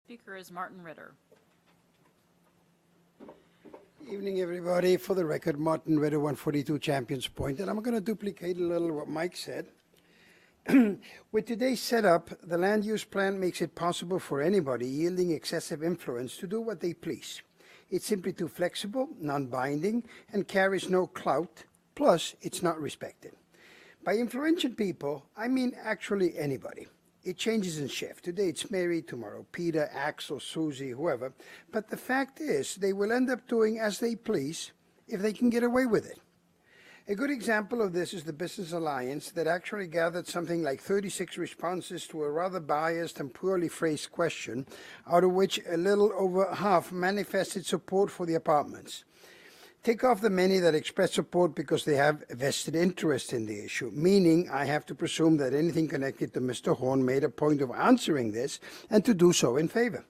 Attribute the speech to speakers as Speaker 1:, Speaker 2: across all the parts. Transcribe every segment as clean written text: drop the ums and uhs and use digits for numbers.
Speaker 1: Speaker is Martin Ritter.
Speaker 2: Evening, everybody. For the record, Martin Ritter, 142 Champions Point, and I'm going to duplicate a little what Mike said. With today's setup, the land use plan makes it possible for anybody yielding excessive influence to do what they please. It's simply too flexible, non-binding, and carries no clout, plus it's not respected. By influential people, I mean actually anybody. It changes and shifts. Today it's Mary, tomorrow Peter, Axel, Susie, whoever. But the fact is, they will end up doing as they please if they can get away with it. A good example of this is the Business Alliance that actually gathered something like 36 responses to a rather biased and poorly phrased question, out of which a little over half manifested support for the apartments. Take off the many that express support because they have a vested interest in the issue, meaning I have to presume that anything connected to Mr. Horn made a point of answering this and to do so in favor.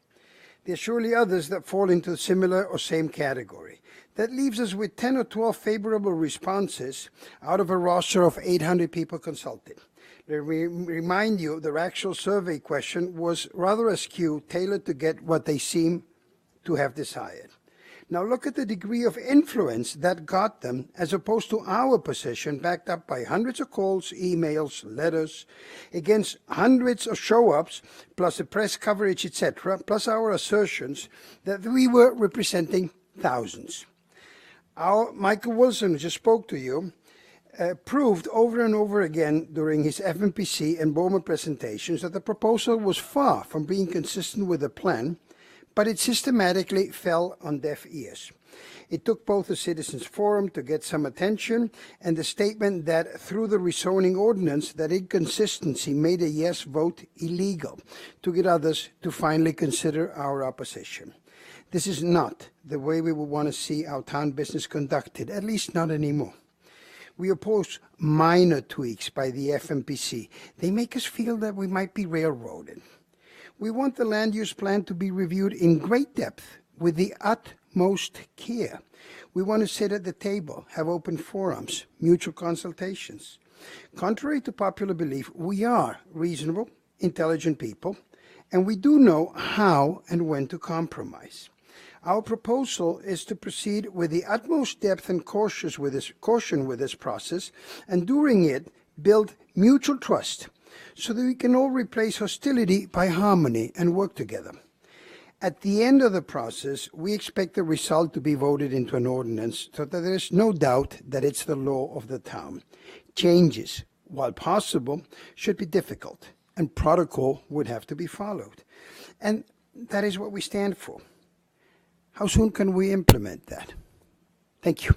Speaker 2: There are surely others that fall into similar or same category. That leaves us with 10 or 12 favorable responses out of a roster of 800 people consulted. Let me remind you, the actual survey question was rather askew, tailored to get what they seem to have desired. Now look at the degree of influence that got them, as opposed to our position backed up by hundreds of calls, emails, letters, against hundreds of show-ups, plus the press coverage, etc., plus our assertions that we were representing thousands. Our Michael Wilson, who just spoke to you, proved over and over again during his FMPC and BOMA presentations that the proposal was far from being consistent with the plan, but it systematically fell on deaf ears. It took both the Citizens Forum to get some attention and the statement that through the rezoning ordinance that inconsistency made a yes vote illegal to get others to finally consider our opposition. This is not the way we would want to see our town business conducted, at least not anymore. We oppose minor tweaks by the FMPC. They make us feel that we might be railroaded. We want the land use plan to be reviewed in great depth with the utmost care. We want to sit at the table, have open forums, mutual consultations. Contrary to popular belief, we are reasonable, intelligent people, and we do know how and when to compromise. Our proposal is to proceed with the utmost depth and caution with this process, and during it, build mutual trust, so that we can all replace hostility by harmony and work together. At the end of the process, we expect the result to be voted into an ordinance so that there is no doubt that it's the law of the town. Changes, while possible, should be difficult, and protocol would have to be followed. And that is what we stand for. How soon can we implement that? Thank you.